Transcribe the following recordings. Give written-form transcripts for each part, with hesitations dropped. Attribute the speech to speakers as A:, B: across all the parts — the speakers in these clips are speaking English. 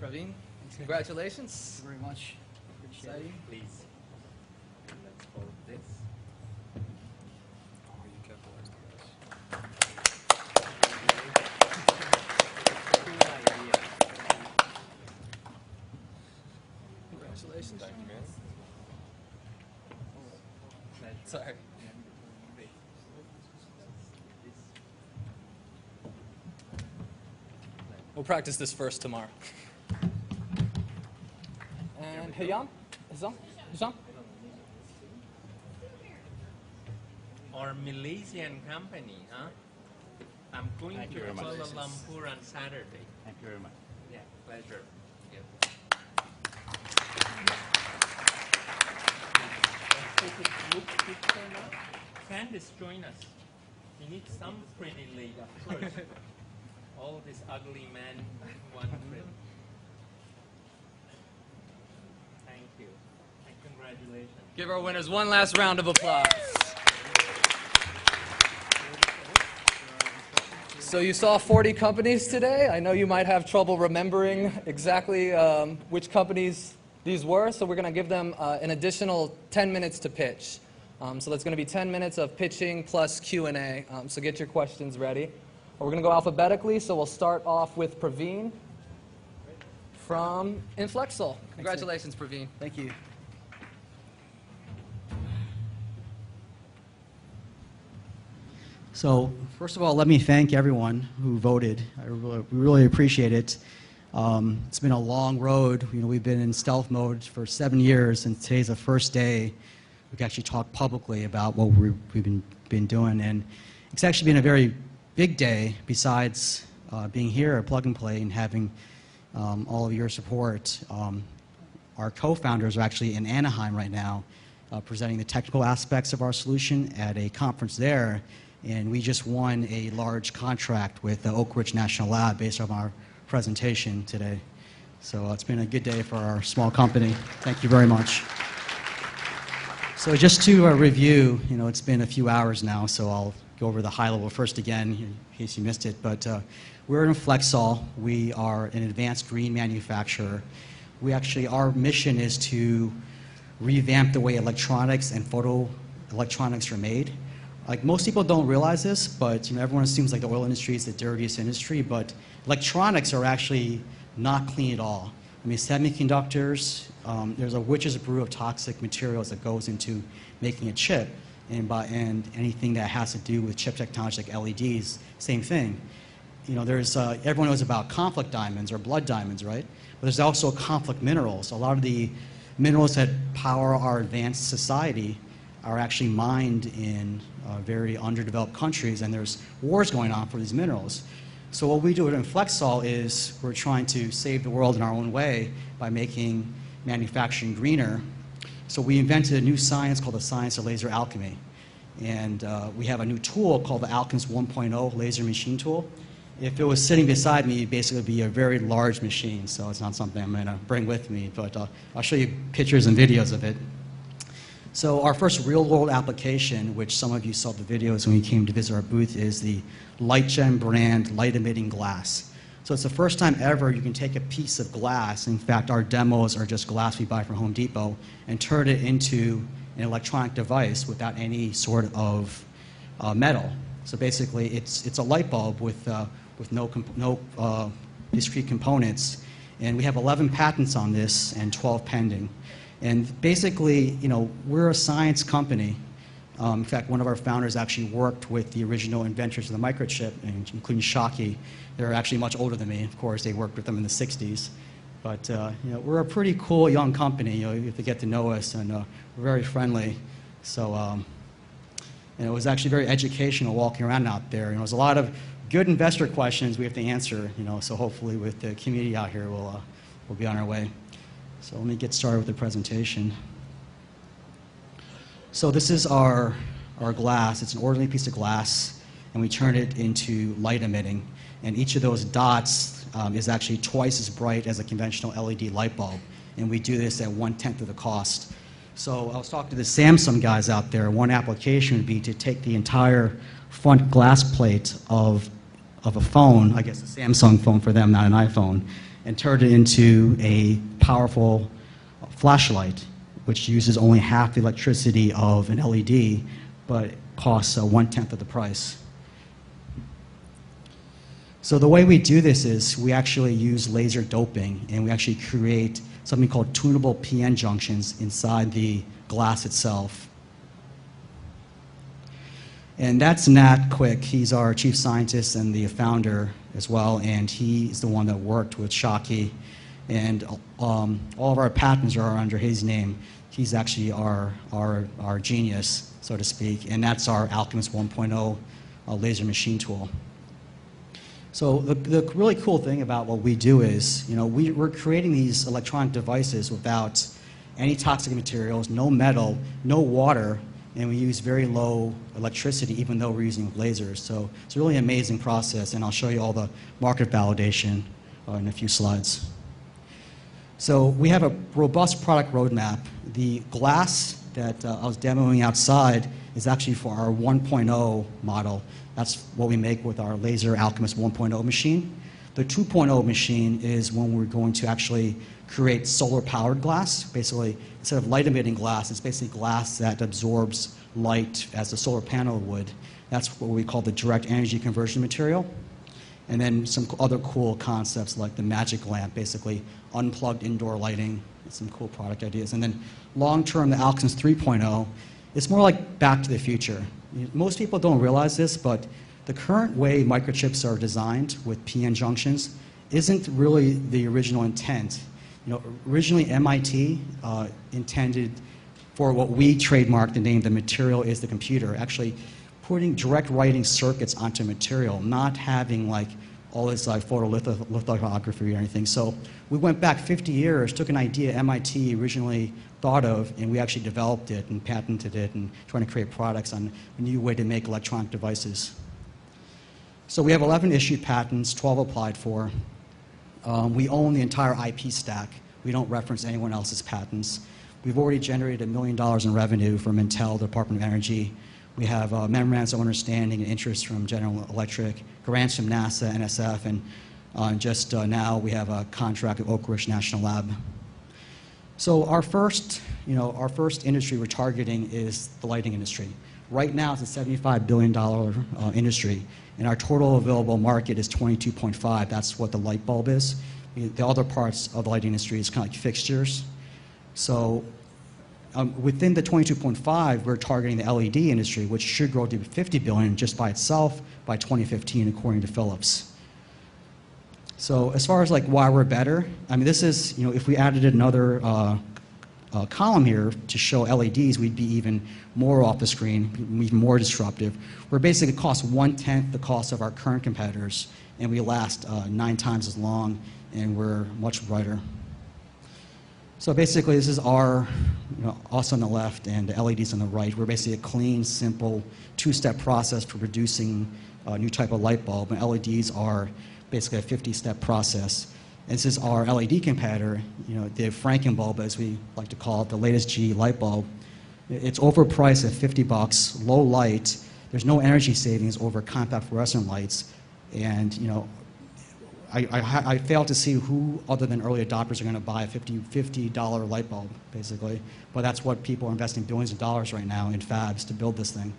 A: Praveen, congratulations.
B: Thank you very much. Appreciate it.
C: Please, let's hold this.
A: Congratulations.
C: Thank you, man.
A: Sorry. We'll practice this first tomorrow. And Hisham?
C: Our Malaysian company, huh? I'm going
B: Thank
C: to
B: you very much.
C: Kuala Lumpur on Saturday.
B: Thank you very much.
C: Yeah, pleasure. Yeah. Let's take a group picture now. Candice, join us. We need some pretty lady first. All this ugly man one trip. Thank you. And congratulations.
A: Give our winners one last round of applause. So you saw 40 companies today. I know you might have trouble remembering exactly which companies these were, so we're going to give them an additional 10 minutes to pitch. So that's going to be 10 minutes of pitching plus Q&A, so get your questions ready. We're going to go alphabetically, so we'll start off with Praveen from Inflexol. Congratulations, Praveen.
B: Thank you. So, first of all, let me thank everyone who voted. We really appreciate it. It's been a long road. You know, we've been in stealth mode for 7 years, and today's the first day we can actually talk publicly about what we've been doing. And it's actually been a very big day, besides being here at Plug and Play and having all of your support. Our co-founders are actually in Anaheim right now, presenting the technical aspects of our solution at a conference there. And we just won a large contract with the Oak Ridge National Lab based on our presentation today. So it's been a good day for our small company. Thank you very much. So just to review, you know, it's been a few hours now, so I'll go over the high level first again in case you missed it. But we're in Inflexol. We are an advanced green manufacturer. Our mission is to revamp the way electronics and photoelectronics are made. Like, most people don't realize this, but everyone assumes like the oil industry is the dirtiest industry, but electronics are actually not clean at all. I mean, semiconductors, there's a witch's brew of toxic materials that goes into making a chip, and anything that has to do with chip technology like LEDs, same thing. Everyone knows about conflict diamonds or blood diamonds, right? But there's also conflict minerals. A lot of the minerals that power our advanced society are actually mined in very underdeveloped countries, and there's wars going on for these minerals. So what we do at Inflexol is we're trying to save the world in our own way by making manufacturing greener. So we invented a new science called the science of laser alchemy. And we have a new tool called the Alchemist 1.0 laser machine tool. If it was sitting beside me, it'd basically be a very large machine, so it's not something I'm going to bring with me, but I'll show you pictures and videos of it. So our first real-world application, which some of you saw the videos when you came to visit our booth, is the LightGen brand light-emitting glass. So it's the first time ever you can take a piece of glass. In fact, our demos are just glass we buy from Home Depot and turn it into an electronic device without any sort of metal. So basically, it's a light bulb with no discrete components. And we have 11 patents on this and 12 pending. And basically, we're a science company. In fact, one of our founders actually worked with the original inventors of the microchip, including Shockey. They're actually much older than me. Of course, they worked with them in the 60s. But we're a pretty cool young company. You have to get to know us, and we're very friendly. So and it was actually very educational walking around out there. There's a lot of good investor questions we have to answer. So hopefully, with the community out here, we'll be on our way. So let me get started with the presentation. So this is our glass. It's an ordinary piece of glass, and we turn it into light emitting. And each of those dots is actually twice as bright as a conventional LED light bulb. And we do this at 1/10 of the cost. So I was talking to the Samsung guys out there. One application would be to take the entire front glass plate of a phone, I guess a Samsung phone for them, not an iPhone, and turned it into a powerful flashlight, which uses only half the electricity of an LED, but costs 1/10 of the price. So the way we do this is we actually use laser doping, and we actually create something called tunable PN junctions inside the glass itself. And that's Nat Quick. He's our chief scientist and the founder as well, and he's the one that worked with Shockey. And all of our patents are under his name. He's actually our genius, so to speak, and that's our Alchemist 1.0 laser machine tool. So the really cool thing about what we do is, we're creating these electronic devices without any toxic materials, no metal, no water, and we use very low electricity even though we're using lasers. So it's a really amazing process, and I'll show you all the market validation in a few slides. So we have a robust product roadmap. The glass that I was demoing outside is actually for our 1.0 model. That's what we make with our laser Alchemist 1.0 machine. The 2.0 machine is when we're going to actually create solar-powered glass. Basically, instead of light-emitting glass, it's basically glass that absorbs light as a solar panel would. That's what we call the direct energy conversion material. And then some other cool concepts like the magic lamp, basically unplugged indoor lighting, some cool product ideas. And then long-term, the Alchemist 3.0, it's more like Back to the Future. Most people don't realize this, but the current way microchips are designed with PN junctions isn't really the original intent. Originally MIT intended for what we trademarked the name, the material is the computer, actually putting direct writing circuits onto material, not having like all this like photolithography or anything. So we went back 50 years, took an idea MIT originally thought of, and we actually developed it and patented it and trying to create products on a new way to make electronic devices. So we have 11 issued patents, 12 applied for. We own the entire IP stack. We don't reference anyone else's patents. We've already generated $1 million in revenue from Intel, the Department of Energy. We have memorandums of understanding and interest from General Electric, grants from NASA, NSF, and just now we have a contract with Oak Ridge National Lab. So our first industry we're targeting is the lighting industry. Right now it's a $75 billion industry, and our total available market is 22.5. That's what the light bulb is. The other parts of the lighting industry is kind of like fixtures. So within the 22.5, we're targeting the LED industry, which should grow to 50 billion just by itself by 2015, according to Philips. So as far as like why we're better, I mean, this is, if we added another column here to show LEDs, we'd be even more off the screen, even more disruptive. We're basically cost 1/10 the cost of our current competitors, and we last 9 times as long, and we're much brighter. So basically, this is our, us on the left and the LEDs on the right. We're basically a clean, simple, 2-step process for producing a new type of light bulb, and LEDs are basically a 50-step process. And this is our LED competitor, the Franken bulb, as we like to call it, the latest GE light bulb. It's overpriced at $50, low light. There's no energy savings over compact fluorescent lights, and I fail to see who, other than early adopters, are going to buy a $50 light bulb, basically. But that's what people are investing billions of dollars right now in fabs to build this thing.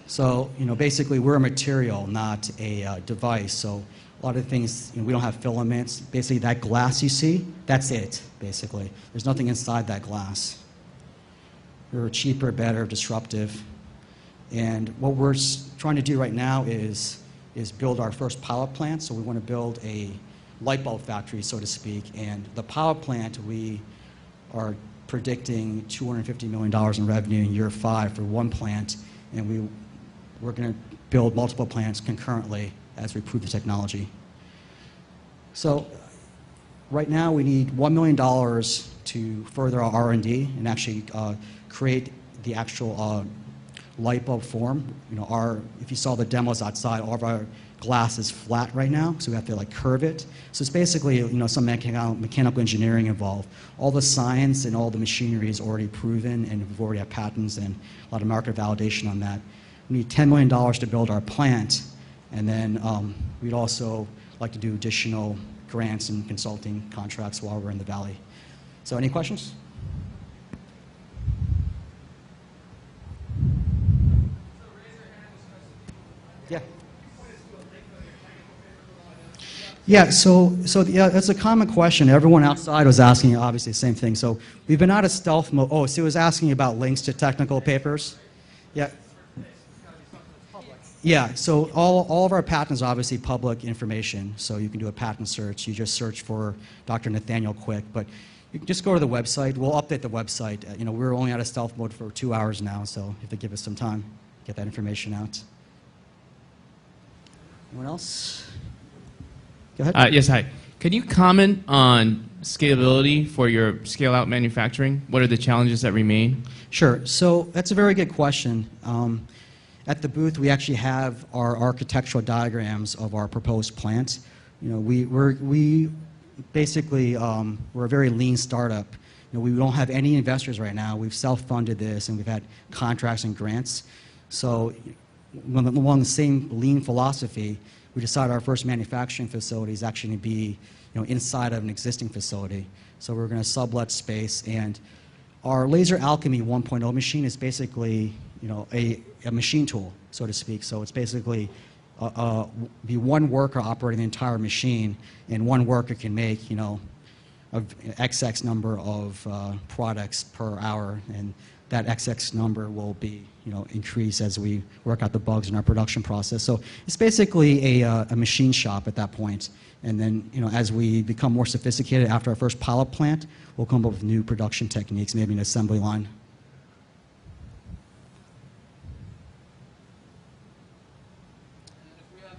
B: So, basically, we're a material, not a device. So a lot of things, we don't have filaments. Basically, that glass you see, that's it, basically. There's nothing inside that glass. We're cheaper, better, disruptive. And what we're trying to do right now is build our first pilot plant. So we want to build a light bulb factory, so to speak. And the pilot plant, we are predicting $250 million in revenue in year 5 for one plant. And we're going to build multiple plants concurrently as we prove the technology. So right now we need $1 million to further our R&D and actually create the actual light bulb form. If you saw the demos outside, all of our glass is flat right now, so we have to curve it. So it's basically some mechanical engineering involved. All the science and all the machinery is already proven, and we've already have patents and a lot of market validation on that. We need $10 million to build our plant, and then we'd also like to do additional grants and consulting contracts while we're in the Valley. So any questions? Yeah. Yeah, yeah, that's a common question. Everyone outside was asking, obviously, the same thing. So we've been out of stealth mode. Oh, so it was asking about links to technical papers? Yeah. Yeah, so all of our patents are obviously public information. So you can do a patent search. You just search for Dr. Nathaniel Quick. But you can just go to the website. We'll update the website. You know, we're only out of stealth mode for 2 hours now, so you have to give us some time to get that information out. Anyone else? Go ahead.
D: Yes, hi. Can you comment on scalability for your scale-out manufacturing? What are the challenges that remain?
B: Sure. So that's a very good question. At the booth, we actually have our architectural diagrams of our proposed plant. You know, we basically we're a very lean startup. You know, we don't have any investors right now. We've self-funded this, and we've had contracts and grants. So, along the same lean philosophy, we decided our first manufacturing facility is actually going to be, you know, inside of an existing facility. So we're going to sublet space, and our Laser Alchemy 1.0 machine is basically, you know, a machine tool, so to speak. So it's basically be one worker operating the entire machine, and one worker can make, you know, XX number of products per hour, and that XX number will be, you know, increase as we work out the bugs in our production process. So it's basically a machine shop at that point. And then, you know, as we become more sophisticated after our first pilot plant, we'll come up with new production techniques, maybe an assembly line.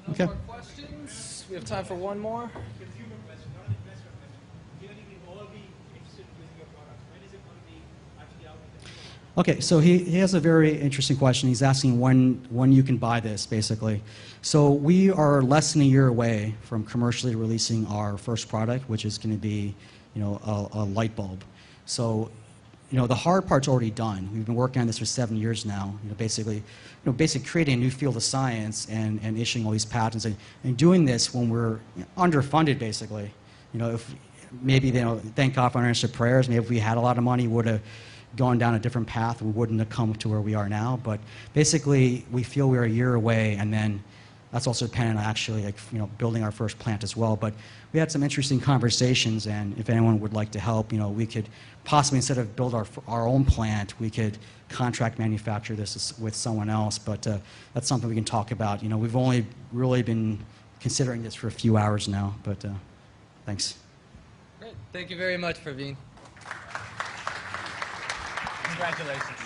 A: If we have no more questions, we have time for one more.
E: Consumer question, not an investor question. Given you will all be interested in using your products, when is it going to be actually out in the field?
B: Okay, so he has a very interesting question. He's asking when you can buy this, basically. So we are less than a year away from commercially releasing our first product, which is going to be, you know, a light bulb. So, you know, the hard part's already done. We've been working on this for 7 years now. You know, basically creating a new field of science and issuing all these patents and doing this when we're underfunded, basically. You know, if maybe, you know, thank God for unanswered prayers. Maybe if we had a lot of money, we would have gone down a different path. We wouldn't have come to where we are now. But basically, we feel we're a year away, and then that's also dependent on actually, like, you know, building our first plant as well. But we had some interesting conversations, and if anyone would like to help, you know, we could possibly, instead of build our own plant, we could contract manufacture this with someone else. But that's something we can talk about. You know, we've only really been considering this for a few hours now. But thanks.
A: Great. Thank you very much, Praveen.
C: Congratulations.